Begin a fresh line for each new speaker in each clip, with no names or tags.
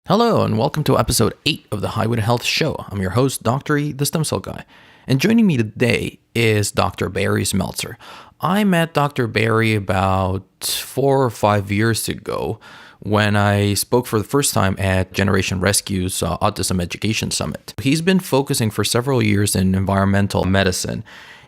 Hello, and welcome to episode 8 of the Highway to Health show. I'm your host, Dr. E, the Stem Cell Guy. And joining me today is Dr. Barry Smeltzer. I met Dr. Barry about 4 or 5 years ago when I spoke for the first time at Generation Rescue's Autism Education Summit. He's been focusing for several years in environmental medicine,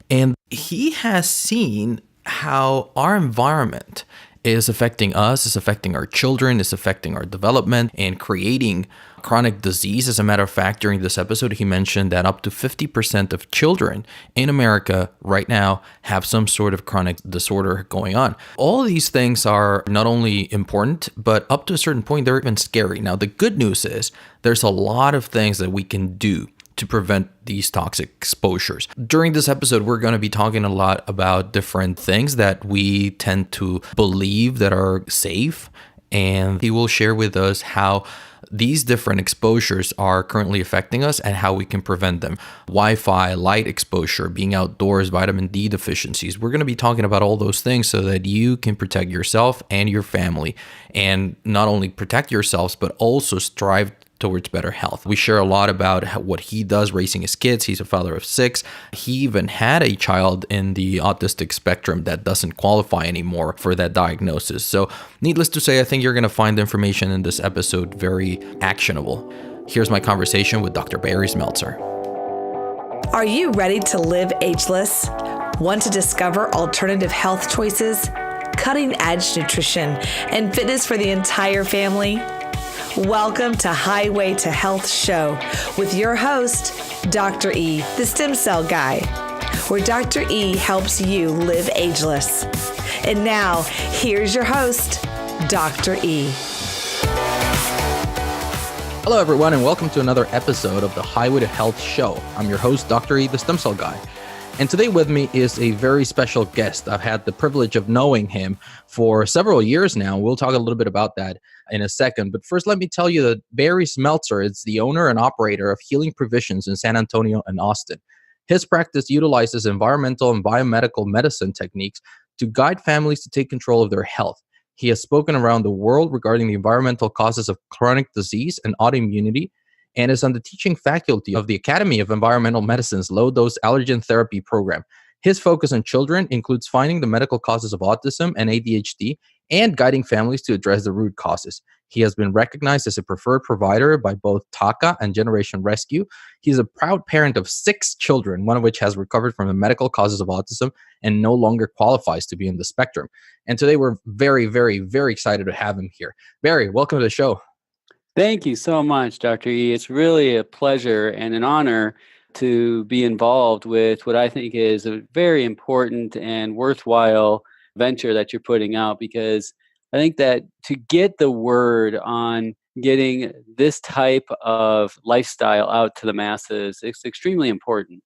and he has seen how our environment is affecting us, is affecting our children, is affecting our development, and creating chronic disease. As a matter of fact, during this episode, he mentioned that up to 50% of children in America right now have some sort of chronic disorder going on. All of these things are not only important, but up to a certain point, they're even scary. Now, the good news is there's a lot of things that we can do to prevent these toxic exposures. During this episode, we're going to be talking a lot about different things that we tend to believe that are safe, and he will share with us how these different exposures are currently affecting us and how we can prevent them. Wi-Fi, light exposure, being outdoors, vitamin D deficiencies. We're going to be talking about all those things so that you can protect yourself and your family, and not only protect yourselves, but also strive towards better health. We share a lot about what he does raising his kids. He's a father of 6. He even had a child in the autistic spectrum that doesn't qualify anymore for that diagnosis. So needless to say, I think you're going to find the information in this episode very actionable. Here's my conversation with Dr. Barry Smeltzer.
Are you ready to live ageless? Want to discover alternative health choices, cutting-edge nutrition, and fitness for the entire family? Welcome to Highway to Health show with your host, Dr. E, the Stem Cell Guy, where Dr. E helps you live ageless. And now, here's your host, Dr. E.
Hello, everyone, and welcome to another episode of the Highway to Health show. I'm your host, Dr. E, the Stem Cell Guy. And today with me is a very special guest. I've had the privilege of knowing him for several years now. We'll talk a little bit about that in a second. But first, let me tell you that Barry Smeltzer is the owner and operator of Healing Provisions in San Antonio and Austin. His practice utilizes environmental and biomedical medicine techniques to guide families to take control of their health. He has spoken around the world regarding the environmental causes of chronic disease and autoimmunity, and is on the teaching faculty of the Academy of Environmental Medicine's low-dose allergen therapy program. His focus on children includes finding the medical causes of autism and ADHD and guiding families to address the root causes. He has been recognized as a preferred provider by both TACA and Generation Rescue. He's a proud parent of 6 children, one of which has recovered from the medical causes of autism and no longer qualifies to be in the spectrum. And today we're very, very, very excited to have him here. Barry, welcome to the show.
Thank you so much, Dr. E. It's really a pleasure and an honor to be involved with what I think is a very important and worthwhile venture that you're putting out, because I think that to get the word on getting this type of lifestyle out to the masses, it's extremely important.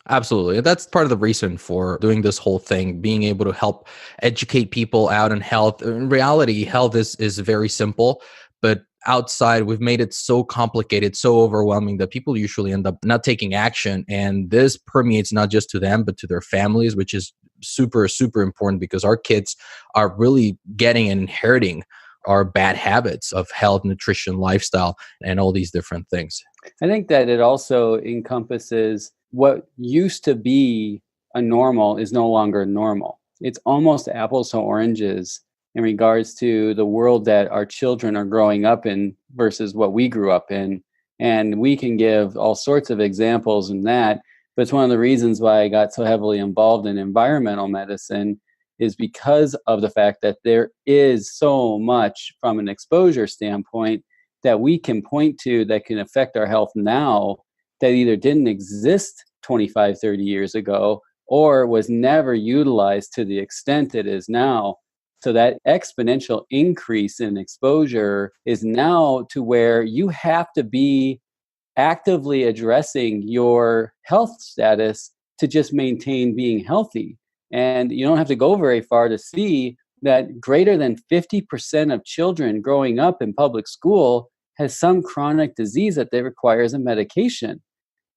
Absolutely. That's part of the reason for doing this whole thing, being able to help educate people out in health. In reality, health is very simple, but outside, we've made it so complicated, so overwhelming that people usually end up not taking action. And this permeates not just to them, but to their families, which is super, super important, because our kids are really getting and inheriting our bad habits of health, nutrition, lifestyle, and all these different things.
I think that it also encompasses what used to be a normal is no longer normal. It's almost apples to oranges in regards to the world that our children are growing up in versus what we grew up in. And we can give all sorts of examples in that. But it's one of the reasons why I got so heavily involved in environmental medicine, is because of the fact that there is so much from an exposure standpoint that we can point to that can affect our health now that either didn't exist 25, 30 years ago, or was never utilized to the extent it is now. So that exponential increase in exposure is now to where you have to be actively addressing your health status to just maintain being healthy. And you don't have to go very far to see that greater than 50% of children growing up in public school has some chronic disease that they requires a medication.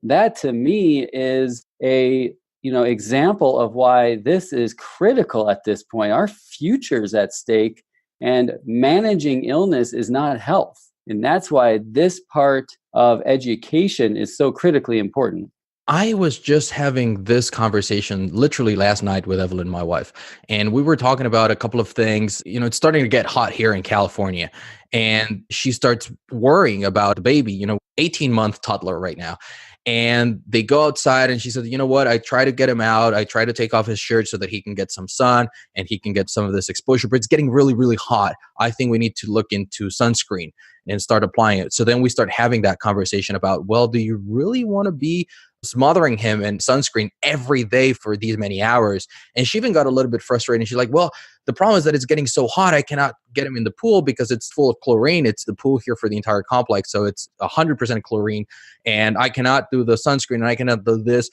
That to me is a example of why this is critical at this point. Our future's at stake, and managing illness is not health. And that's why this part of education is so critically important.
I was just having this conversation literally last night with Evelyn, my wife, and we were talking about a couple of things. It's starting to get hot here in California, and she starts worrying about the baby, 18-month toddler right now. And they go outside, and she said, you know what? I try to get him out. I try to take off his shirt so that he can get some sun and he can get some of this exposure, but it's getting really, really hot. I think we need to look into sunscreen and start applying it. So then we start having that conversation about, well, do you really want to be smothering him in sunscreen every day for these many hours? And she even got a little bit frustrated. She's like, well, the problem is that it's getting so hot, I cannot get him in the pool because it's full of chlorine. It's the pool here for the entire complex, so it's 100% chlorine, and I cannot do the sunscreen, and I cannot do this.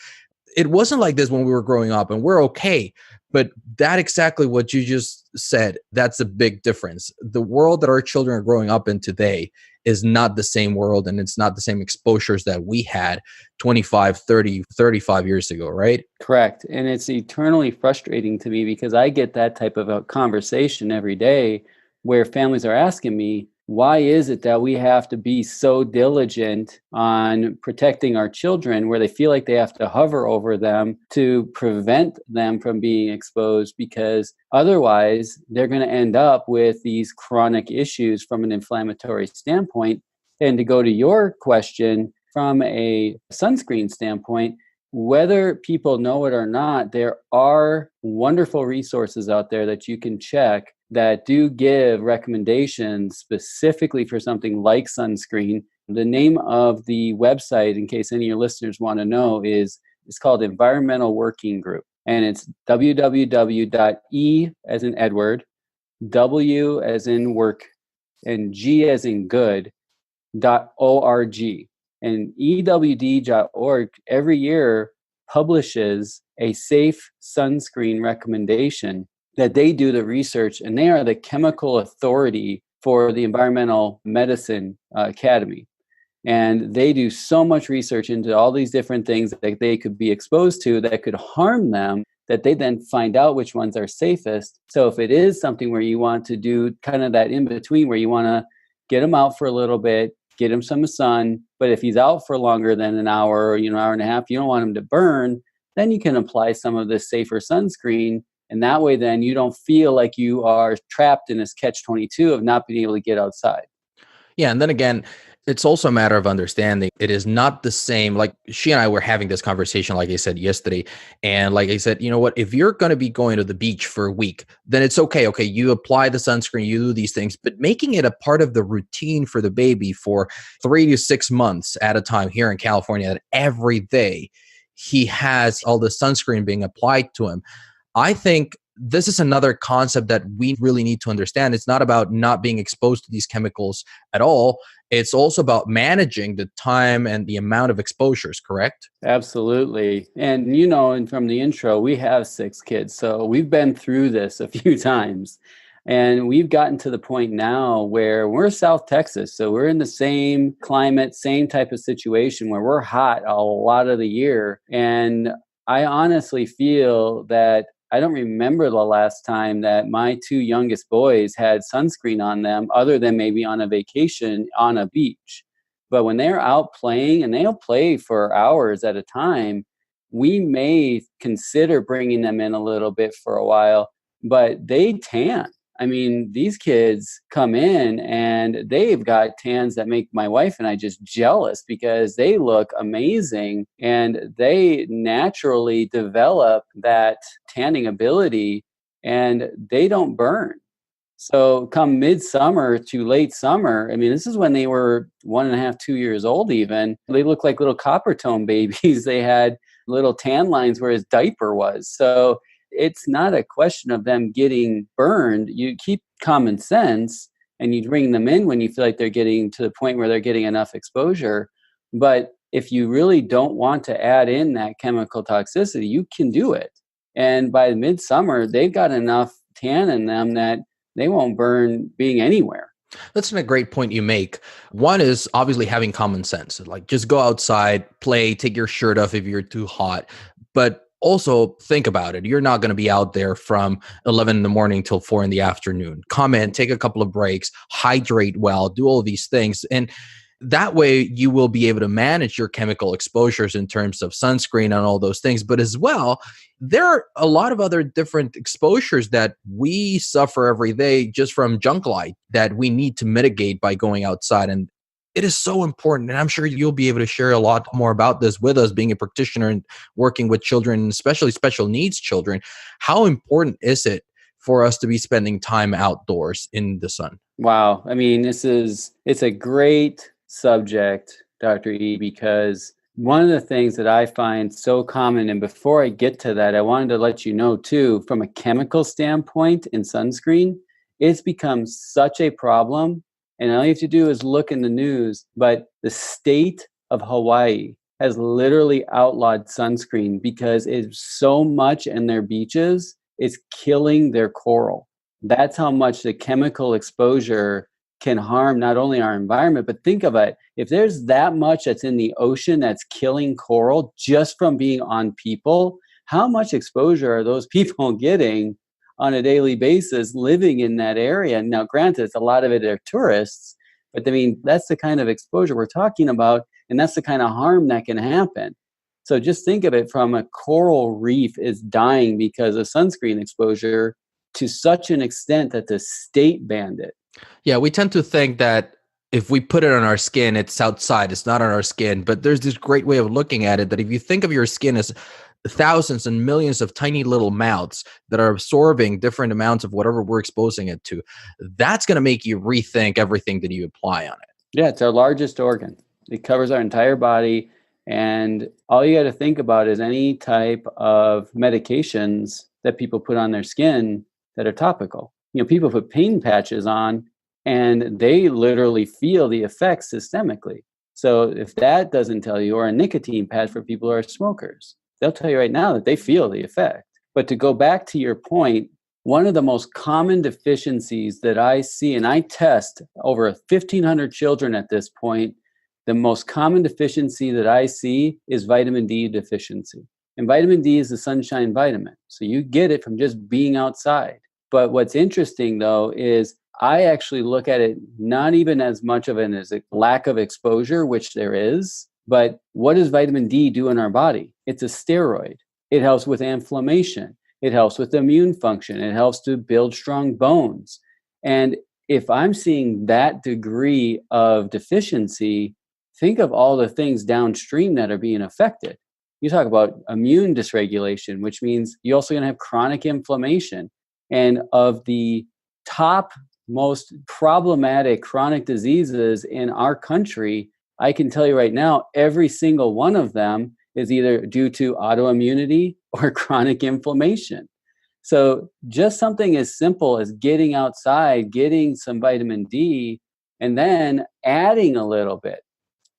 It wasn't like this when we were growing up, and we're okay. But that exactly what you just said, that's a big difference. The world that our children are growing up in today is not the same world, and it's not the same exposures that we had 25, 30, 35 years ago, right?
Correct. And it's eternally frustrating to me because I get that type of a conversation every day where families are asking me, why is it that we have to be so diligent on protecting our children where they feel like they have to hover over them to prevent them from being exposed, because otherwise they're going to end up with these chronic issues from an inflammatory standpoint. And to go to your question, from a sunscreen standpoint, whether people know it or not, there are wonderful resources out there that you can check that do give recommendations specifically for something like sunscreen. The name of the website, in case any of your listeners want to know, it's called Environmental Working Group. And it's www.e as in Edward, W as in work, and G as in good, .org. And EWD.org every year publishes a safe sunscreen recommendation that they do the research, and they are the chemical authority for the Environmental Medicine Academy. And they do so much research into all these different things that they could be exposed to that could harm them, that they then find out which ones are safest. So if it is something where you want to do kind of that in between, where you want to get them out for a little bit, get him some sun, but if he's out for longer than an hour or hour and a half, you don't want him to burn, then you can apply some of this safer sunscreen. And that way, then you don't feel like you are trapped in this catch-22 of not being able to get outside.
Yeah. And then again, it's also a matter of understanding. It is not the same. Like she and I were having this conversation, like I said, yesterday. And like I said, you know what, if you're going to be going to the beach for a week, then it's okay. Okay. You apply the sunscreen, you do these things, but making it a part of the routine for the baby for 3 to 6 months at a time here in California, that every day he has all the sunscreen being applied to him. I think this is another concept that we really need to understand. It's not about not being exposed to these chemicals at all. It's also about managing the time and the amount of exposures, correct?
Absolutely. And and from the intro, we have 6 kids. So we've been through this a few times. And we've gotten to the point now where we're South Texas. So we're in the same climate, same type of situation where we're hot a lot of the year. And I honestly feel that I don't remember the last time that my 2 youngest boys had sunscreen on them other than maybe on a vacation on a beach. But when they're out playing, and they'll play for hours at a time, we may consider bringing them in a little bit for a while, but they tan. I mean, these kids come in and they've got tans that make my wife and I just jealous because they look amazing and they naturally develop that tanning ability and they don't burn. So come midsummer to late summer, I mean, this is when they were 1.5, 2 years old even. They look like little copper tone babies. They had little tan lines where his diaper was. So it's not a question of them getting burned. You keep common sense and you bring them in when you feel like they're getting to the point where they're getting enough exposure. But if you really don't want to add in that chemical toxicity, you can do it. And by midsummer, they've got enough tan in them that they won't burn being anywhere.
That's a great point you make. One is obviously having common sense. Like just go outside, play, take your shirt off if you're too hot. But Also, think about it. You're not going to be out there from 11 in the morning till 4 in the afternoon. Come in, take a couple of breaks, hydrate well, do all these things. And that way you will be able to manage your chemical exposures in terms of sunscreen and all those things. But as well, there are a lot of other different exposures that we suffer every day just from junk light that we need to mitigate by going outside. And it is so important. And I'm sure you'll be able to share a lot more about this with us, being a practitioner and working with children, especially special needs children. How important is it for us to be spending time outdoors in the sun?
Wow. I mean, it's a great subject, Dr. E, because one of the things that I find so common, and before I get to that, I wanted to let you know too, from a chemical standpoint in sunscreen, it's become such a problem. And all you have to do is look in the news, but the state of Hawaii has literally outlawed sunscreen because it's so much in their beaches, it's killing their coral. That's how much the chemical exposure can harm not only our environment, but think of it. If there's that much that's in the ocean that's killing coral just from being on people, how much exposure are those people getting on a daily basis living in that area? Now, granted, a lot of it are tourists, but I mean, that's the kind of exposure we're talking about, and that's the kind of harm that can happen. So just think of it from a coral reef is dying because of sunscreen exposure to such an extent that the state banned it.
Yeah, we tend to think that if we put it on our skin, it's outside, it's not on our skin. But there's this great way of looking at it that if you think of your skin as thousands and millions of tiny little mouths that are absorbing different amounts of whatever we're exposing it to, that's going to make you rethink everything that you apply on it.
Yeah, it's our largest organ. It covers our entire body. And all you got to think about is any type of medications that people put on their skin that are topical. You know, people put pain patches on and they literally feel the effects systemically. So if that doesn't tell you, or a nicotine patch for people who are smokers, they'll tell you right now that they feel the effect. But to go back to your point, one of the most common deficiencies that I see, and I test over 1,500 children at this point, the most common deficiency that I see is vitamin D deficiency. And vitamin D is a sunshine vitamin. So you get it from just being outside. But what's interesting though is I actually look at it not even as much of an as a lack of exposure, which there is, but what does vitamin D do in our body? It's a steroid. It helps with inflammation. It helps with immune function. It helps to build strong bones. And if I'm seeing that degree of deficiency, think of all the things downstream that are being affected. You talk about immune dysregulation, which means you're also going to have chronic inflammation. And of the top most problematic chronic diseases in our country, I can tell you right now, every single one of them is either due to autoimmunity or chronic inflammation. So just something as simple as getting outside, getting some vitamin D, and then adding a little bit.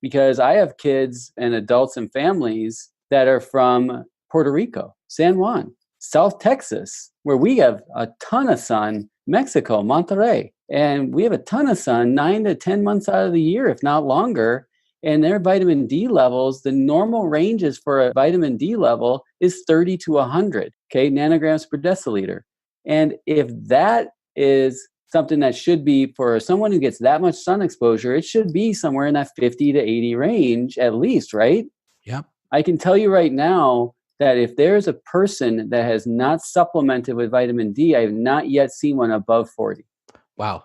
Because I have kids and adults and families that are from Puerto Rico, San Juan, South Texas, where we have a ton of sun, Mexico, Monterrey, and we have a ton of sun 9 to 10 months out of the year, if not longer. And their vitamin D levels, the normal ranges for a vitamin D level is 30 to 100, nanograms per deciliter. And if that is something that should be for someone who gets that much sun exposure, it should be somewhere in that 50 to 80 range at least, right?
Yep.
I can tell you right now that if there's a person that has not supplemented with vitamin D, I have not yet seen one above 40.
Wow.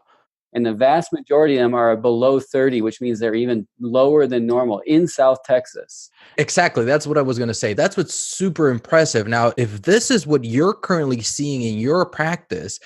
And the vast majority of them are below 30, which means they're even lower than normal in South Texas.
Exactly. That's what I was going to say. That's what's super impressive. Now, if this is what you're currently seeing in your practice,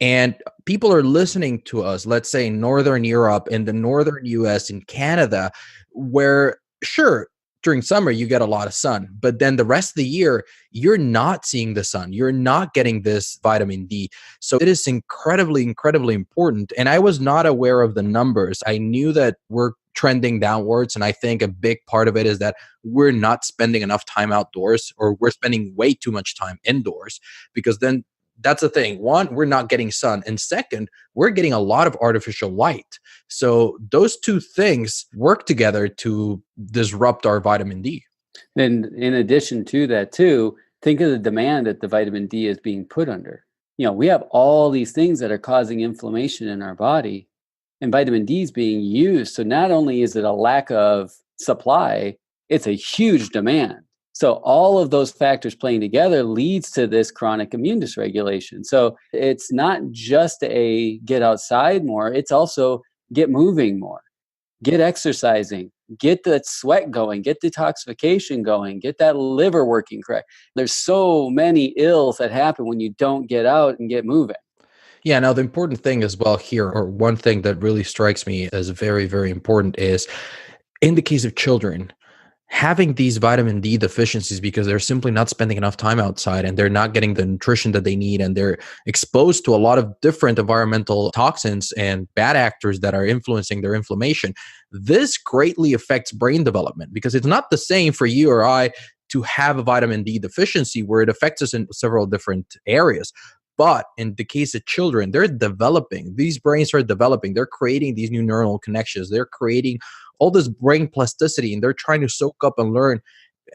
and people are listening to us, let's say in Northern Europe, in the Northern US, in Canada, where sure, during summer you get a lot of sun, but then the rest of the year, you're not seeing the sun. You're not getting this vitamin D. So it is incredibly, incredibly important. And I was not aware of the numbers. I knew that we're trending downwards. And I think a big part of it is that we're not spending enough time outdoors, or we're spending way too much time indoors, because then that's the thing. One, we're not getting sun. And second, we're getting a lot of artificial light. So those two things work together to disrupt our vitamin D.
And in addition to that too, Think of the demand that the vitamin D is being put under. We have all these things that are causing inflammation in our body, and vitamin D is being used. So not only is it a lack of supply, it's a huge demand. So all of those factors playing together leads to this chronic immune dysregulation. So it's not just a get outside more, it's also get moving more, get exercising, get the sweat going, get detoxification going, get that liver working correct. There's so many ills that happen when you don't get out and get moving.
Yeah, now the important thing as well here, or one thing that really strikes me as very, very important is in the case of children, having these vitamin D deficiencies because they're simply not spending enough time outside and they're not getting the nutrition that they need and they're exposed to a lot of different environmental toxins and bad actors that are influencing their inflammation. This greatly affects brain development because it's not the same for you or I to have a vitamin D deficiency where it affects us in several different areas. But in the case of children, they're developing, these brains are developing, they're creating these new neural connections, they're creating all this brain plasticity, and they're trying to soak up and learn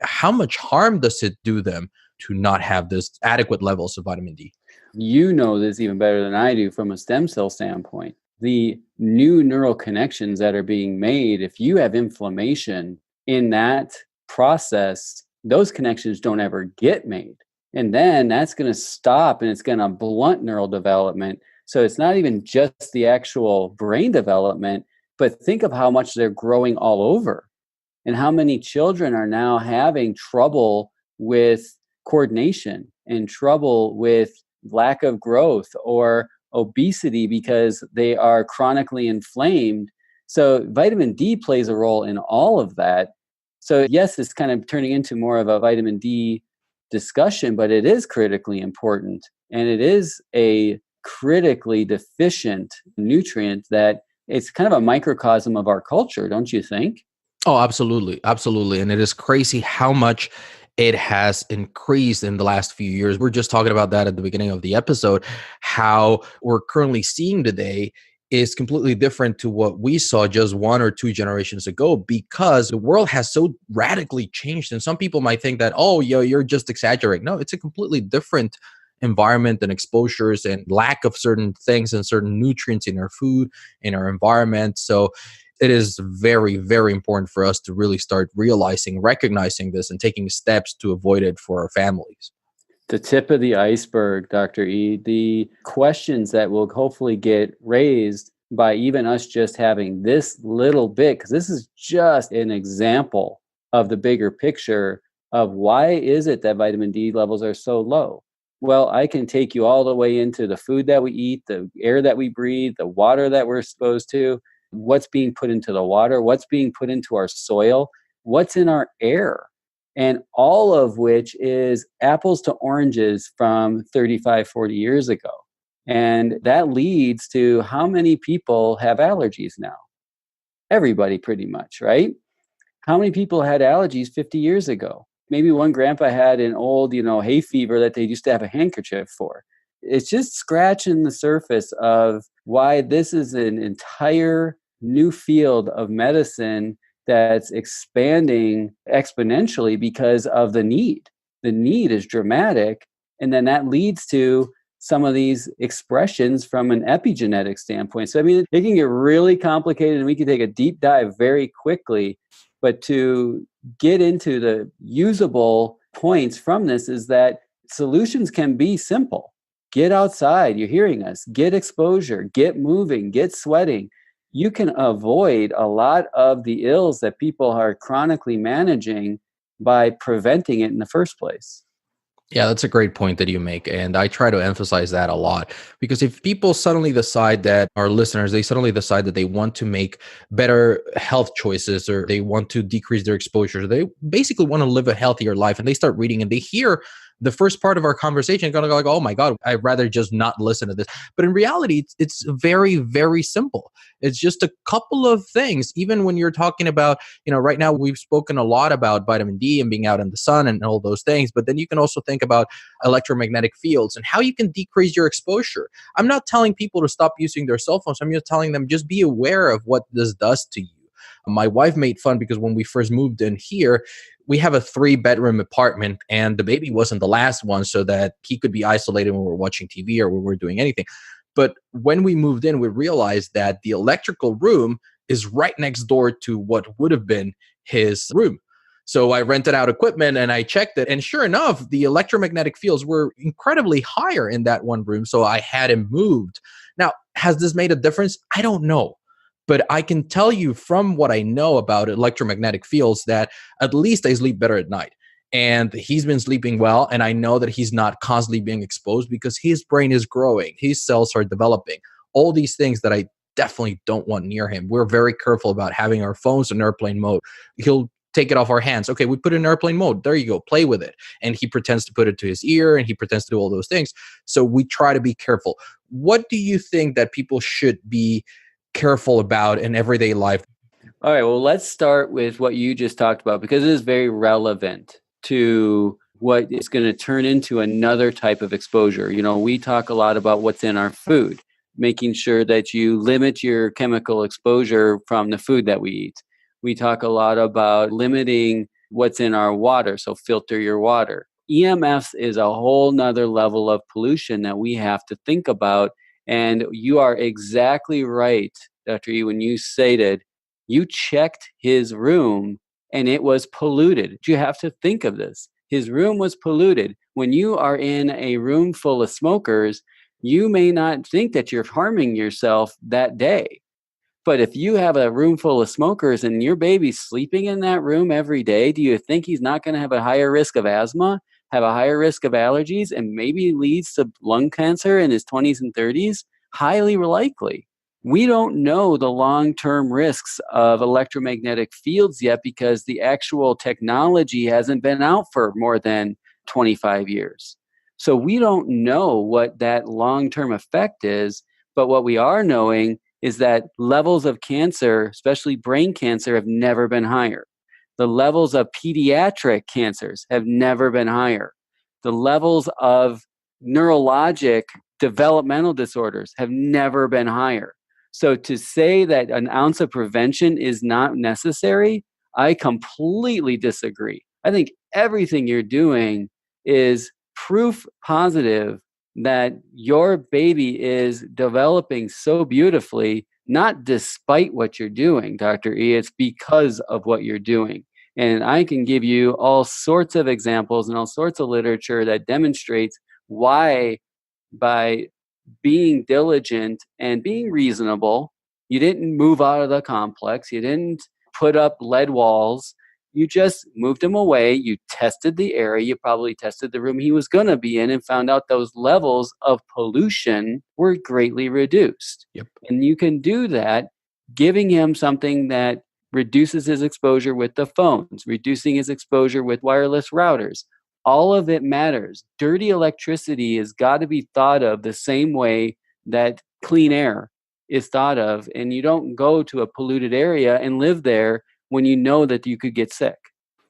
how much harm does it do them to not have this adequate levels of vitamin D.
You know this even better than I do from a stem cell standpoint. The new neural connections that are being made, if you have inflammation in that process, those connections don't ever get made. And then that's going to stop and it's going to blunt neural development. So it's not even just the actual brain development, but think of how much they're growing all over and how many children are now having trouble with coordination and trouble with lack of growth or obesity because they are chronically inflamed. So vitamin D plays a role in all of that. So yes, it's kind of turning into more of a vitamin D discussion, but it is critically important. And it is a critically deficient nutrient that it's kind of a microcosm of our culture, don't you think?
Oh, absolutely. Absolutely. And it is crazy how much it has increased in the last few years. We're just talking about that at the beginning of the episode. How we're currently seeing today is completely different to what we saw just 1 or 2 generations ago because the world has so radically changed. And some people might think that, oh, you're just exaggerating. No, it's a completely different environment and exposures and lack of certain things and certain nutrients in our food, in our environment. So it is very, very important for us to really start realizing, recognizing this and taking steps to avoid it for our families.
The tip of the iceberg, Dr. E, the questions that will hopefully get raised by even us just having this little bit, because this is just an example of the bigger picture of why is it that vitamin D levels are so low? Well, I can take you all the way into the food that we eat, the air that we breathe, the water that we're exposed to, what's being put into the water, what's being put into our soil, what's in our air. And all of which is apples to oranges from 35, 40 years ago. And that leads to how many people have allergies now? Everybody pretty much, right? How many people had allergies 50 years ago? Maybe one grandpa had an old, hay fever that they used to have a handkerchief for. It's just scratching the surface of why this is an entire new field of medicine that's expanding exponentially because of the need. The need is dramatic. And then that leads to some of these expressions from an epigenetic standpoint. So, I mean, it can get really complicated and we can take a deep dive very quickly. But to get into the usable points from this is that solutions can be simple. Get outside, you're hearing us, get exposure, get moving, get sweating. You can avoid a lot of the ills that people are chronically managing by preventing it in the first place.
Yeah, that's a great point that you make. And I try to emphasize that a lot because if people suddenly decide that our listeners, they suddenly decide that they want to make better health choices or they want to decrease their exposure, they basically want to live a healthier life and they start reading and they hear the first part of our conversation, going to go like, oh my God, I'd rather just not listen to this. But in reality, it's very, very simple. It's just a couple of things. Even when you're talking about, right now we've spoken a lot about vitamin D and being out in the sun and all those things. But then you can also think about electromagnetic fields and how you can decrease your exposure. I'm not telling people to stop using their cell phones. I'm just telling them just be aware of what this does to you. My wife made fun because when we first moved in here, we have a 3-bedroom apartment and the baby wasn't the last one so that he could be isolated when we were watching TV or when we were doing anything. But when we moved in, we realized that the electrical room is right next door to what would have been his room. So I rented out equipment and I checked it. And sure enough, the electromagnetic fields were incredibly higher in that one room. So I had him moved. Now, has this made a difference? I don't know. But I can tell you from what I know about electromagnetic fields that at least I sleep better at night. And he's been sleeping well. And I know that he's not constantly being exposed because his brain is growing. His cells are developing. All these things that I definitely don't want near him. We're very careful about having our phones in airplane mode. He'll take it off our hands. Okay, we put it in airplane mode. There you go. Play with it. And he pretends to put it to his ear and he pretends to do all those things. So we try to be careful. What do you think that people should be careful about in everyday life?
All right, well, let's start with what you just talked about because it is very relevant to what is going to turn into another type of exposure. You know, we talk a lot about what's in our food, making sure that you limit your chemical exposure from the food that we eat. We talk a lot about limiting what's in our water, so filter your water. EMFs is a whole nother level of pollution that we have to think about. And you are exactly right, Dr. E, when you stated you checked his room and it was polluted. You have to think of this. His room was polluted. When you are in a room full of smokers, you may not think that you're harming yourself that day. But if you have a room full of smokers and your baby's sleeping in that room every day, do you think he's not going to have a higher risk of asthma, have a higher risk of allergies, and maybe leads to lung cancer in his 20s and 30s? Highly likely. We don't know the long-term risks of electromagnetic fields yet because the actual technology hasn't been out for more than 25 years. So we don't know what that long-term effect is, but what we are knowing is that levels of cancer, especially brain cancer, have never been higher. The levels of pediatric cancers have never been higher. The levels of neurologic developmental disorders have never been higher. So to say that an ounce of prevention is not necessary, I completely disagree. I think everything you're doing is proof positive that your baby is developing so beautifully, not despite what you're doing, Dr. E, it's because of what you're doing. And I can give you all sorts of examples and all sorts of literature that demonstrates why by being diligent and being reasonable, you didn't move out of the complex, you didn't put up lead walls, you just moved him away. You tested the area. You probably tested the room he was going to be in and found out those levels of pollution were greatly reduced.
Yep.
And you can do that giving him something that reduces his exposure with the phones, reducing his exposure with wireless routers. All of it matters. Dirty electricity has got to be thought of the same way that clean air is thought of. And you don't go to a polluted area and live there when you know that you could get sick.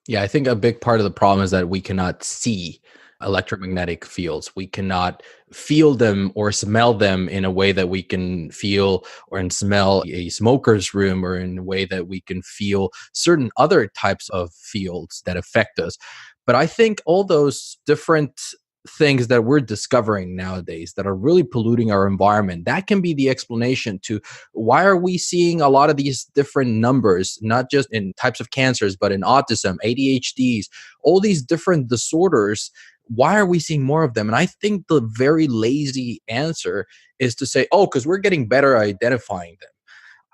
Yeah, I think a big part of the problem is that we cannot see electromagnetic fields. We cannot feel them or smell them in a way that we can feel or smell a smoker's room, or in a way that we can feel certain other types of fields that affect us. But I think all those different things that we're discovering nowadays that are really polluting our environment, that can be the explanation to why are we seeing a lot of these different numbers, not just in types of cancers, but in autism, ADHDs, all these different disorders. Why are we seeing more of them? And I think the very lazy answer is to say, oh, because we're getting better at identifying them.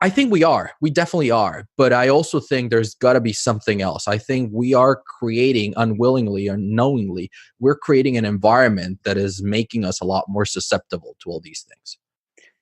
I think we are. We definitely are. But I also think there's got to be something else. I think we are creating, unwillingly or knowingly, we're creating an environment that is making us a lot more susceptible to all these things.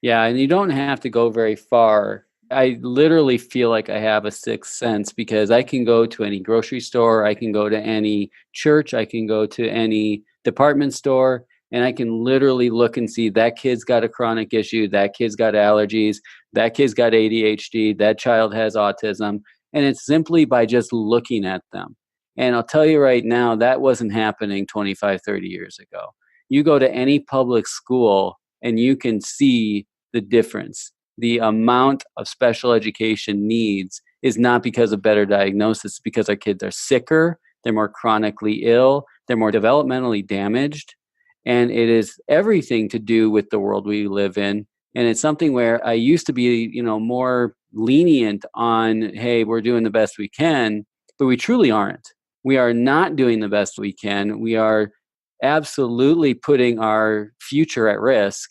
Yeah, and you don't have to go very far. I literally feel like I have a sixth sense because I can go to any grocery store, I can go to any church, I can go to any department store, and I can literally look and see that kid's got a chronic issue, that kid's got allergies, that kid's got ADHD, that child has autism, and it's simply by just looking at them. And I'll tell you right now, that wasn't happening 25, 30 years ago. You go to any public school and you can see the difference. The amount of special education needs is not because of better diagnosis, it's because our kids are sicker, they're more chronically ill, they're more developmentally damaged. And it is everything to do with the world we live in. And it's something where I used to be, more lenient on, hey, we're doing the best we can, but we truly aren't. We are not doing the best we can. We are absolutely putting our future at risk.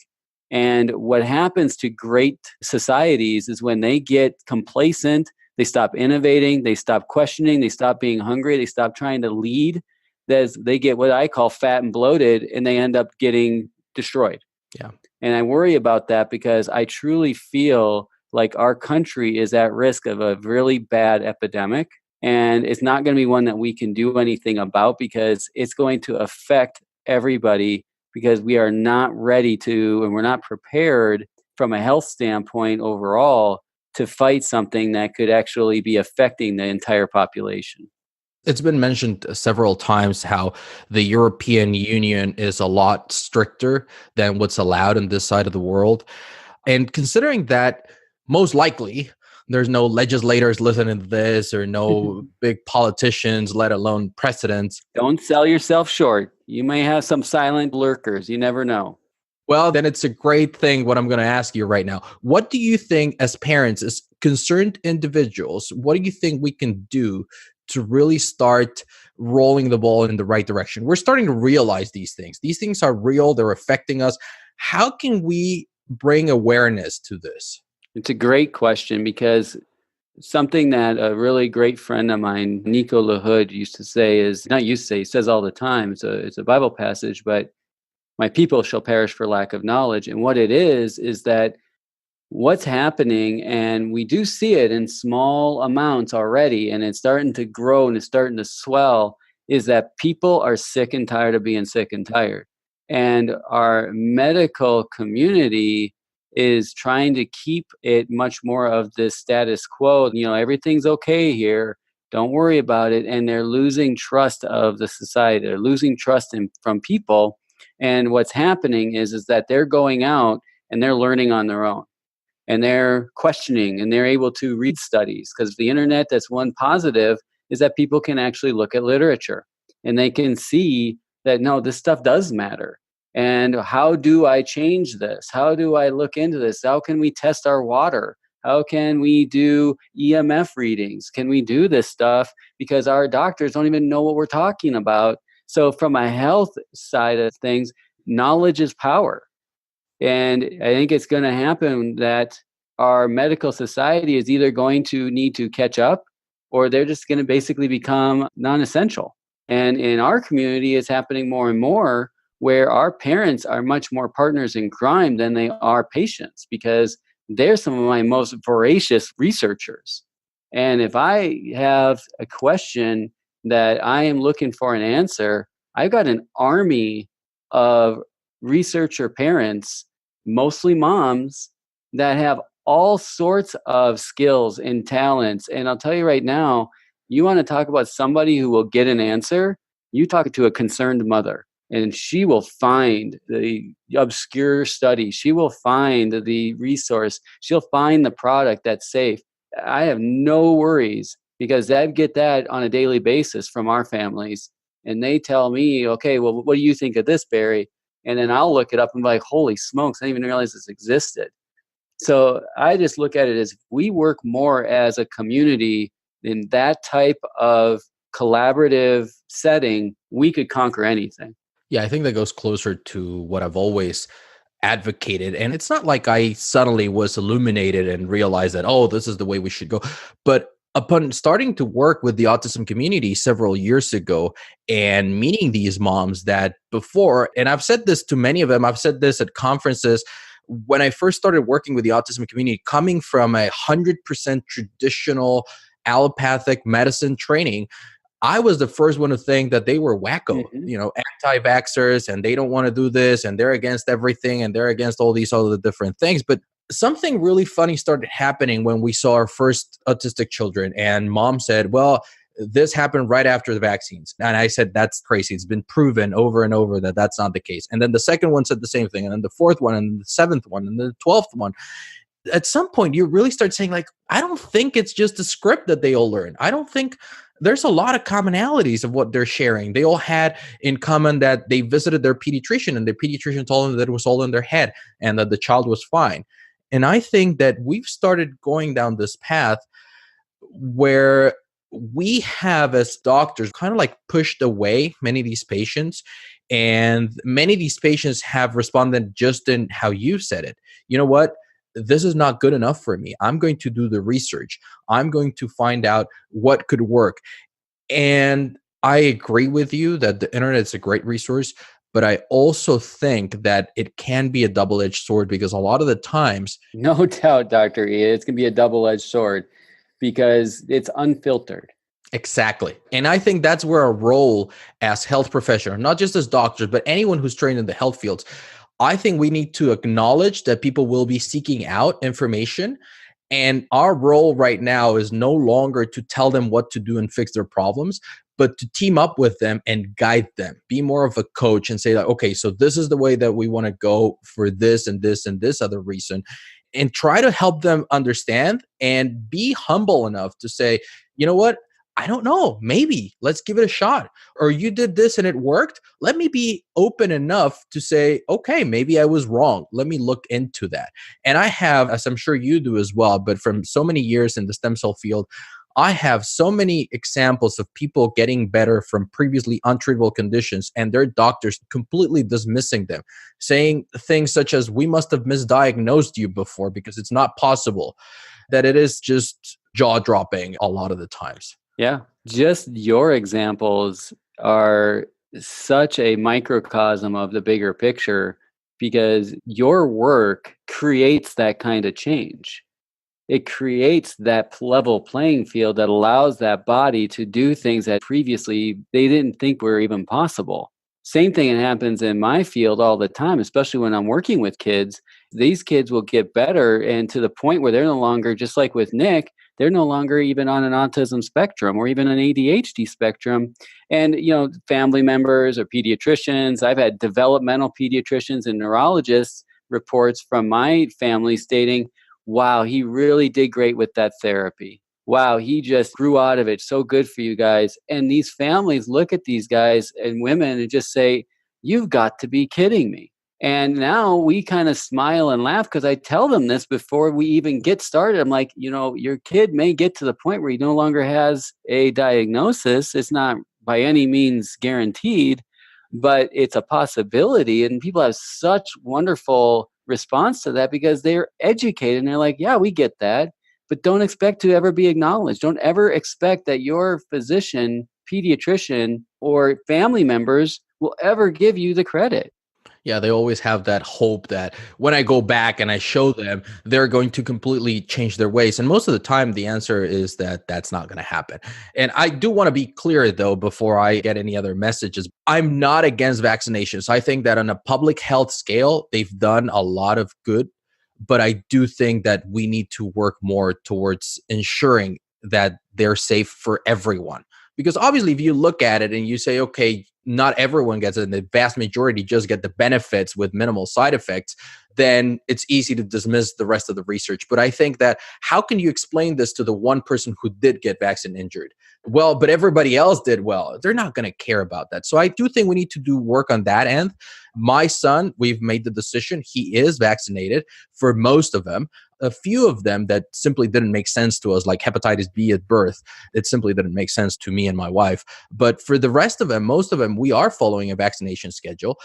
And what happens to great societies is when they get complacent, they stop innovating, they stop questioning, they stop being hungry, they stop trying to lead. They get what I call fat and bloated, and they end up getting destroyed.
Yeah.
And I worry about that because I truly feel like our country is at risk of a really bad epidemic. And it's not going to be one that we can do anything about because it's going to affect everybody because we are not ready to, and we're not prepared from a health standpoint overall to fight something that could actually be affecting the entire population.
It's been mentioned several times how the European Union is a lot stricter than what's allowed in this side of the world. And considering that most likely there's no legislators listening to this or no big politicians, let alone presidents.
Don't sell yourself short. You may have some silent lurkers. You never know.
Well, then it's a great thing what I'm going to ask you right now. What do you think as parents, as concerned individuals, what do you think we can do to really start rolling the ball in the right direction? We're starting to realize these things. These things are real. They're affecting us. How can we bring awareness to this?
It's a great question because something that a really great friend of mine, Nico LaHood, used to say is, not used to say, he says all the time, it's a Bible passage, but my people shall perish for lack of knowledge. And what it is that what's happening, and we do see it in small amounts already, and it's starting to grow and it's starting to swell, is that people are sick and tired of being sick and tired. And our medical community is trying to keep it much more of this status quo. Everything's okay here. Don't worry about it. And they're losing trust of the society. They're losing trust from people. And what's happening is that they're going out and they're learning on their own. And they're questioning and they're able to read studies because the internet, that's one positive, is that people can actually look at literature and they can see that, no, this stuff does matter. And how do I change this? How do I look into this? How can we test our water? How can we do EMF readings? Can we do this stuff? Because our doctors don't even know what we're talking about. So from a health side of things, knowledge is power. And I think it's going to happen that our medical society is either going to need to catch up or they're just going to basically become non-essential. And in our community, it's happening more and more where our parents are much more partners in crime than they are patients because they're some of my most voracious researchers. And if I have a question that I am looking for an answer, I've got an army of researcher parents, mostly moms, that have all sorts of skills and talents. And I'll tell you right now, you want to talk about somebody who will get an answer, you talk to a concerned mother. And she will find the obscure study. She will find the resource. She'll find the product that's safe. I have no worries because I get that on a daily basis from our families. And they tell me, okay, well, what do you think of this, Barry? And then I'll look it up and be like, holy smokes, I didn't even realize this existed. So I just look at it as we work more as a community in that type of collaborative setting, we could conquer anything.
Yeah, I think that goes closer to what I've always advocated. And it's not like I suddenly was illuminated and realized that, oh, this is the way we should go. But upon starting to work with the autism community several years ago and meeting these moms that before, and I've said this to many of them, I've said this at conferences, when I first started working with the autism community, coming from 100% traditional allopathic medicine training, I was the first one to think that they were wacko, anti-vaxxers, and they don't want to do this, and they're against everything, and they're against all these other different things. But something really funny started happening when we saw our first autistic children, and mom said, well, this happened right after the vaccines. And I said, that's crazy. It's been proven over and over that that's not the case. And then the second one said the same thing, and then the fourth one, and the seventh one, and the 12th one. at some point you really start saying like, I don't think it's just a script that they all learn. I don't think there's a lot of commonalities of what they're sharing. They all had in common that they visited their pediatrician and their pediatrician told them that it was all in their head and that the child was fine. And I think that we've started going down this path where we have as doctors kind of like pushed away many of these patients, and many of these patients have responded just in how you said it. You know what, this is not good enough for me, I'm going to do the research, I'm going to find out what could work. And I agree with you that the internet is a great resource, but I also think that it can be a double-edged sword, because a lot of the times,
No doubt, Dr. E. It's going to be a double-edged sword because it's unfiltered.
exactly. And I think that's where our role as health professionals, not just as doctors, but anyone who's trained in the health fields, I think we need to acknowledge that people will be seeking out information. And our role right now is no longer to tell them what to do and fix their problems, but to team up with them and guide them, be more of a coach and say, like, okay, so this is the way that we want to go for this and this and this other reason. And try to help them understand and be humble enough to say, you know what? I don't know. Maybe let's give it a shot. Or you did this and it worked. Let me be open enough to say, okay, maybe I was wrong. Let me look into that. And I have, as I'm sure you do as well, but from so many years in the stem cell field, I have so many examples of people getting better from previously untreatable conditions and their doctors completely dismissing them, saying things such as, we must have misdiagnosed you before because it's not possible, that it is just jaw dropping a lot of the times.
Yeah, just your examples are such a microcosm of the bigger picture because your work creates that kind of change. It creates that level playing field that allows that body to do things that previously they didn't think were even possible. Same thing happens in my field all the time, especially when I'm working with kids. These kids will get better and to the point where they're no longer, just like with Nick, they're no longer even on an autism spectrum or even an ADHD spectrum. And, family members or pediatricians, I've had developmental pediatricians and neurologists reports from my family stating, wow, he really did great with that therapy. Wow, he just grew out of it. So good for you guys. And these families look at these guys and women and just say, you've got to be kidding me. And now we kind of smile and laugh because I tell them this before we even get started. I'm like, your kid may get to the point where he no longer has a diagnosis. It's not by any means guaranteed, but it's a possibility. And people have such wonderful response to that because they're educated and they're like, yeah, we get that. But don't expect to ever be acknowledged. Don't ever expect that your physician, pediatrician, or family members will ever give you the credit.
Yeah, they always have that hope that when I go back and I show them, they're going to completely change their ways. And most of the time, the answer is that that's not going to happen. And I do want to be clear, though, before I get any other messages, I'm not against vaccinations. I think that on a public health scale, they've done a lot of good. But I do think that we need to work more towards ensuring that they're safe for everyone. Because obviously, if you look at it and you say, okay, not everyone gets it, and the vast majority just get the benefits with minimal side effects, then it's easy to dismiss the rest of the research. But I think that how can you explain this to the one person who did get vaccine injured? Well, but everybody else did well. They're not going to care about that. So I do think we need to do work on that end. My son, we've made the decision. He is vaccinated for most of them. A few of them that simply didn't make sense to us, like hepatitis B at birth, it simply didn't make sense to me and my wife. But for the rest of them, most of them, we are following a vaccination schedule.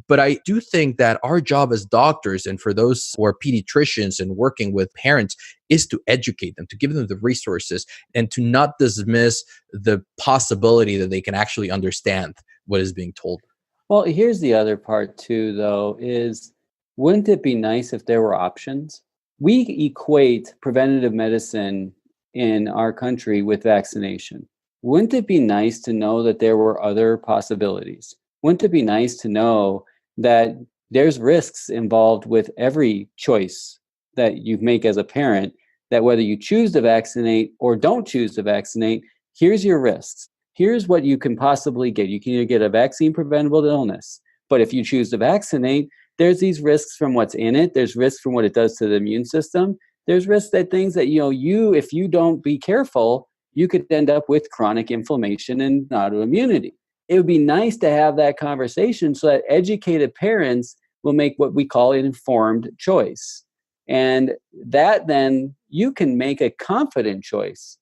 But I do think that our job as doctors and for those who are pediatricians and working with parents is to educate them, to give them the resources and to not dismiss the possibility that they can actually understand what is being told.
Well, here's the other part too, though, is wouldn't it be nice if there were options? We equate preventative medicine in our country with vaccination. Wouldn't it be nice to know that there were other possibilities? Wouldn't it be nice to know that there's risks involved with every choice that you make as a parent, that whether you choose to vaccinate or don't choose to vaccinate, here's your risks. Here's what you can possibly get. You can either get a vaccine preventable illness, but if you choose to vaccinate, there's these risks from what's in it. There's risks from what it does to the immune system. There's risks that things that, if you don't be careful, you could end up with chronic inflammation and autoimmunity. It would be nice to have that conversation so that educated parents will make what we call an informed choice. And that then you can make a confident choice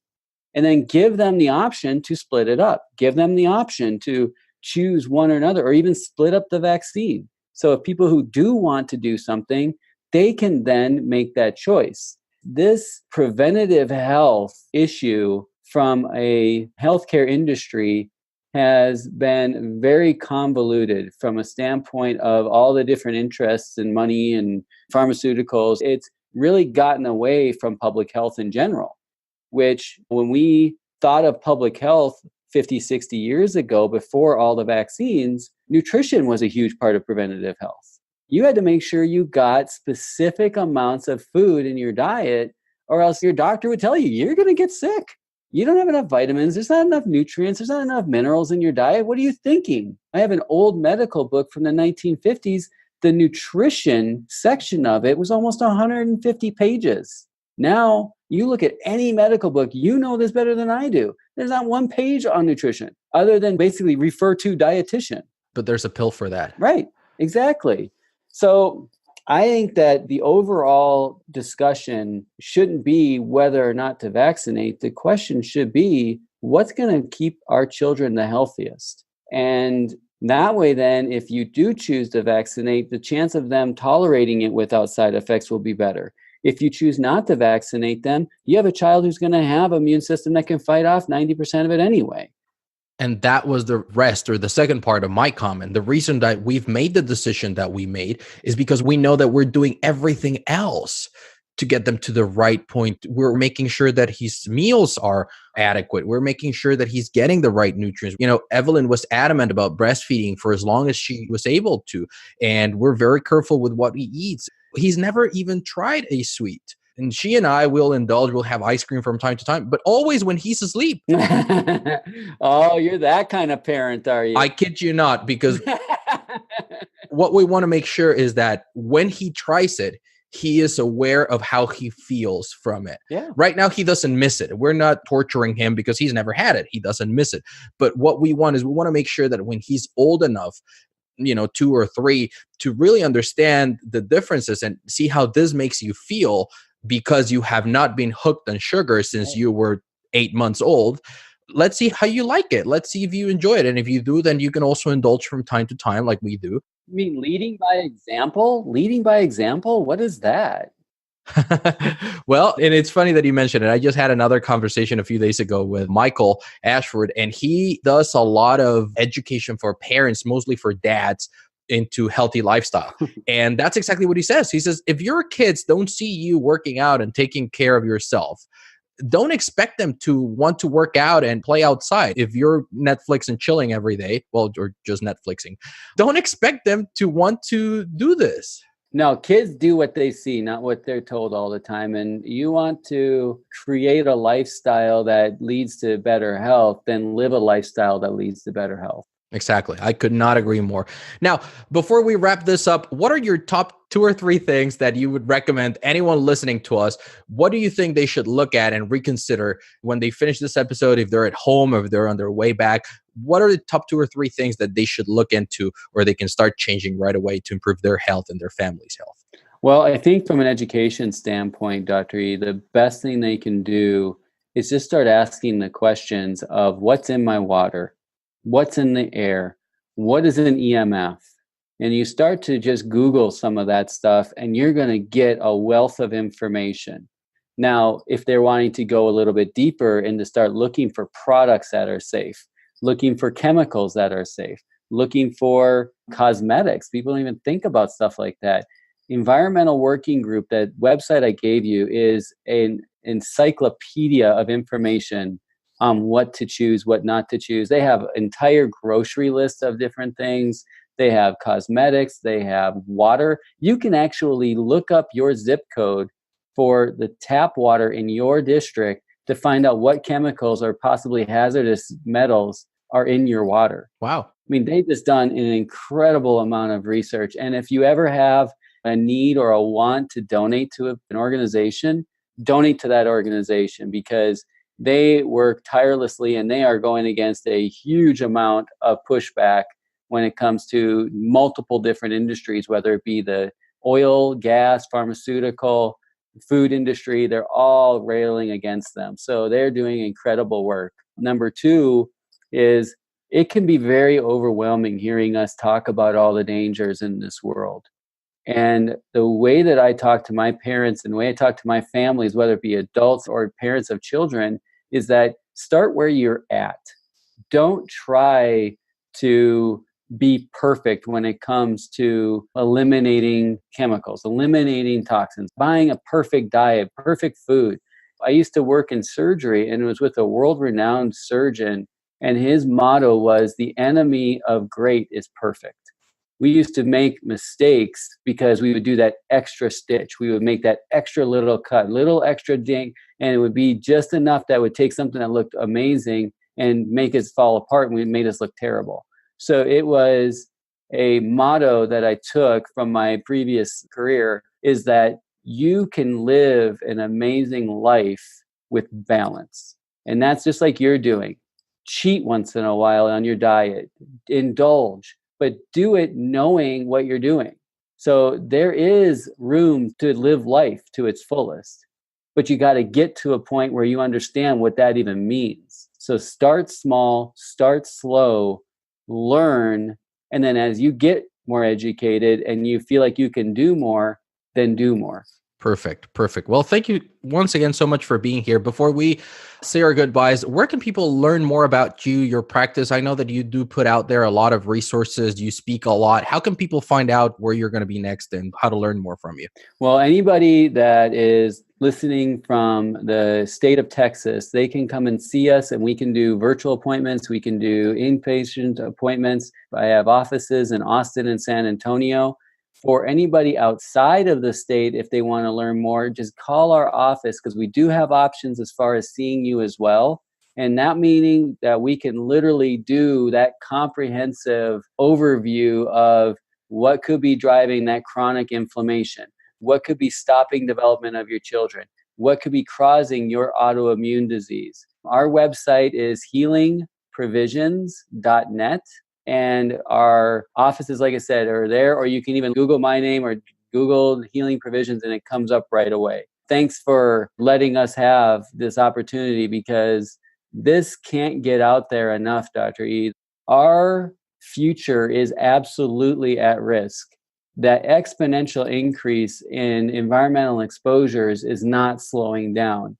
and then give them the option to split it up. Give them the option to choose one or another, or even split up the vaccine. So if people who do want to do something, they can then make that choice. This preventative health issue from a healthcare industry has been very convoluted from a standpoint of all the different interests and money and pharmaceuticals. It's really gotten away from public health in general, which when we thought of public health 50, 60 years ago, before all the vaccines, nutrition was a huge part of preventative health. You had to make sure you got specific amounts of food in your diet, or else your doctor would tell you, you're going to get sick. You don't have enough vitamins. There's not enough nutrients. There's not enough minerals in your diet. What are you thinking? I have an old medical book from the 1950s. The nutrition section of it was almost 150 pages. Now, you look at any medical book, you know this better than I do. There's not one page on nutrition other than basically refer to dietitian.
But there's a pill for that.
Right, exactly. So I think that the overall discussion shouldn't be whether or not to vaccinate. The question should be, what's going to keep our children the healthiest? And that way, then, if you do choose to vaccinate, the chance of them tolerating it without side effects will be better. If you choose not to vaccinate them, you have a child who's going to have an immune system that can fight off 90% of it anyway.
And that was the rest, or the second part of my comment. The reason that we've made the decision that we made is because we know that we're doing everything else to get them to the right point. We're making sure that his meals are adequate. We're making sure that he's getting the right nutrients. Evelyn was adamant about breastfeeding for as long as she was able to. And we're very careful with what he eats. He's never even tried a sweet. And she and I will indulge, we'll have ice cream from time to time, but always when he's asleep.
Oh, you're that kind of parent, are you?
I kid you not, because what we want to make sure is that when he tries it, he is aware of how he feels from it.
Yeah.
Right now, he doesn't miss it. We're not torturing him because he's never had it. He doesn't miss it. But what we want to make sure that when he's old enough, 2 or 3, to really understand the differences and see how this makes you feel, because you have not been hooked on sugar since you were 8 months old. Let's see how you like it. Let's see if you enjoy it. And if you do, then you can also indulge from time to time like we do.
I mean, leading by example? Leading by example? What is that?
Well, and it's funny that you mentioned it. I just had another conversation a few days ago with Michael Ashford, and he does a lot of education for parents, mostly for dads, into healthy lifestyle. And that's exactly what he says. He says, if your kids don't see you working out and taking care of yourself, don't expect them to want to work out and play outside. If you're Netflix and chilling every day, or just Netflixing, don't expect them to want to do this.
No, kids do what they see, not what they're told all the time. And you want to create a lifestyle that leads to better health, then live a lifestyle that leads to better health.
Exactly. I could not agree more. Now, before we wrap this up, what are your top 2 or 3 things that you would recommend anyone listening to us? What do you think they should look at and reconsider when they finish this episode, if they're at home or if they're on their way back? What are the top 2 or 3 things that they should look into, or they can start changing right away to improve their health and their family's health?
Well, I think from an education standpoint, Dr. E, the best thing they can do is just start asking the questions of what's in my water? What's in the air? What is an EMF? And you start to just Google some of that stuff, and you're going to get a wealth of information. Now, if they're wanting to go a little bit deeper and to start looking for products that are safe, looking for chemicals that are safe, looking for cosmetics, people don't even think about stuff like that. Environmental Working Group, that website I gave you, is an encyclopedia of information on what to choose, what not to choose. They have an entire grocery list of different things. They have cosmetics, they have water. You can actually look up your zip code for the tap water in your district to find out what chemicals or possibly hazardous metals are in your water.
Wow.
mean, they've just done an incredible amount of research. And if you ever have a need or a want to donate to an organization, donate to that organization, because they work tirelessly and they are going against a huge amount of pushback when it comes to multiple different industries, whether it be the oil, gas, pharmaceutical, food industry. They're all railing against them. So they're doing incredible work. Number two is it can be very overwhelming hearing us talk about all the dangers in this world. And the way that I talk to my parents and the way I talk to my families, whether it be adults or parents of children, is that start where you're at. Don't try to be perfect when it comes to eliminating chemicals, eliminating toxins, buying a perfect diet, perfect food. I used to work in surgery and it was with a world-renowned surgeon, and his motto was, the enemy of great is perfect. We used to make mistakes because we would do that extra stitch. We would make that extra little cut, little extra ding, and it would be just enough that would take something that looked amazing and make us fall apart, and it made us look terrible. So it was a motto that I took from my previous career, is that you can live an amazing life with balance. And that's just like you're doing. Cheat once in a while on your diet, indulge, but do it knowing what you're doing. So there is room to live life to its fullest, but you got to get to a point where you understand what that even means. So start small, start slow, learn, and then as you get more educated and you feel like you can do more, then do more.
Perfect. Perfect. Well, thank you once again so much for being here. Before we say our goodbyes, where can people learn more about you, your practice? I know that you do put out there a lot of resources. You speak a lot. How can people find out where you're going to be next and how to learn more from you?
Well, anybody that is listening from the state of Texas, they can come and see us, and we can do virtual appointments. We can do inpatient appointments. I have offices in Austin and San Antonio. For anybody outside of the state, if they want to learn more, just call our office, because we do have options as far as seeing you as well. And that meaning that we can literally do that comprehensive overview of what could be driving that chronic inflammation, what could be stopping development of your children, what could be causing your autoimmune disease. Our website is healingprovisions.net. And our offices, like I said, are there, or you can even Google my name or Google Healing Provisions and it comes up right away. Thanks for letting us have this opportunity, because this can't get out there enough, Dr. E. Our future is absolutely at risk. That exponential increase in environmental exposures is not slowing down.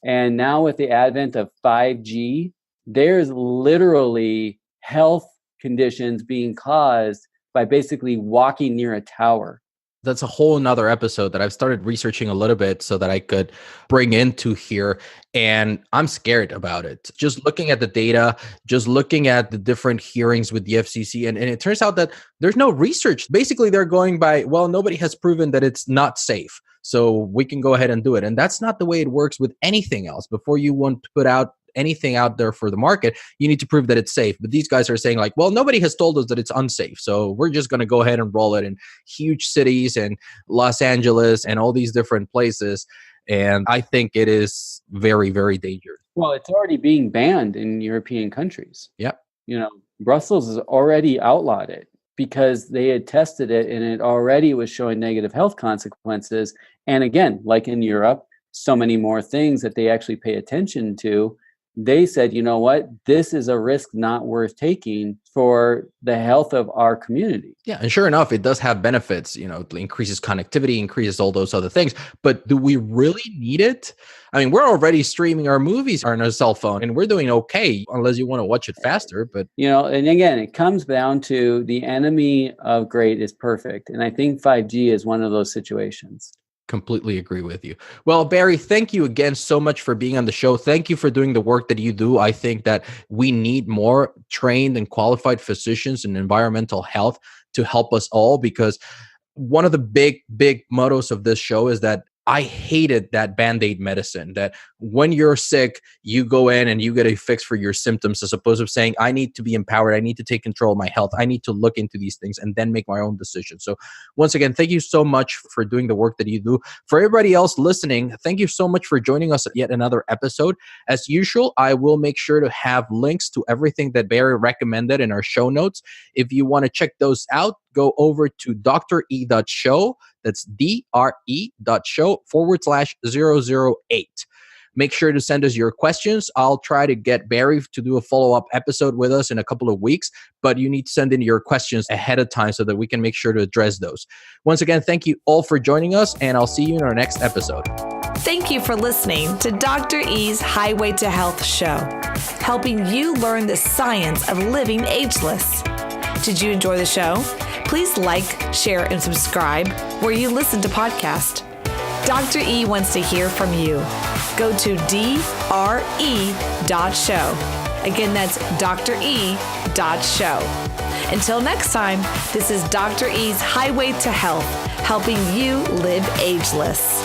And now with the advent of 5G, there's literally health conditions being caused by basically walking near a tower.
That's a whole nother episode that I've started researching a little bit so that I could bring into here. And I'm scared about it. Just looking at the data, just looking at the different hearings with the FCC. And it turns out that there's no research. Basically, they're going by, well, nobody has proven that it's not safe, so we can go ahead and do it. And that's not the way it works with anything else. Before you want to put out anything out there for the market, you need to prove that it's safe. But these guys are saying like, well, nobody has told us that it's unsafe, so we're just going to go ahead and roll it in huge cities and Los Angeles and all these different places. And I think it is very, very dangerous.
Well, it's already being banned in European countries.
Yep.
You know, Brussels has already outlawed it because they had tested it and it already was showing negative health consequences. And again, like in Europe, so many more things that they actually pay attention to. They said, you know what, this is a risk not worth taking for the health of our community.
Yeah. And sure enough, it does have benefits, you know, it increases connectivity, increases all those other things. But do we really need it? I mean, we're already streaming our movies on our cell phone and we're doing okay, unless you want to watch it faster. But,
you know, and again, it comes down to the enemy of great is perfect. And I think 5G is one of those situations.
Completely agree with you. Well, Barry, thank you again so much for being on the show. Thank you for doing the work that you do. I think that we need more trained and qualified physicians in environmental health to help us all, because one of the big mottos of this show is that I hated that Band-Aid medicine, that when you're sick, you go in and you get a fix for your symptoms, as opposed to saying, I need to be empowered. I need to take control of my health. I need to look into these things and then make my own decisions. So once again, thank you so much for doing the work that you do. For everybody else listening, thank you so much for joining us at yet another episode. As usual, I will make sure to have links to everything that Barry recommended in our show notes. If you want to check those out, go over to dre.show. That's dre.show/008. Make sure to send us your questions. I'll try to get Barry to do a follow-up episode with us in a couple of weeks, but you need to send in your questions ahead of time so that we can make sure to address those. Once again, thank you all for joining us, and I'll see you in our next episode.
Thank you for listening to Dr. E's Highway to Health show, helping you learn the science of living ageless. Did you enjoy the show? Please like, share, and subscribe where you listen to podcasts. Dr. E wants to hear from you. Go to dre.show. Again, that's dre.show. Until next time, this is Dr. E's Highway to Health, helping you live ageless.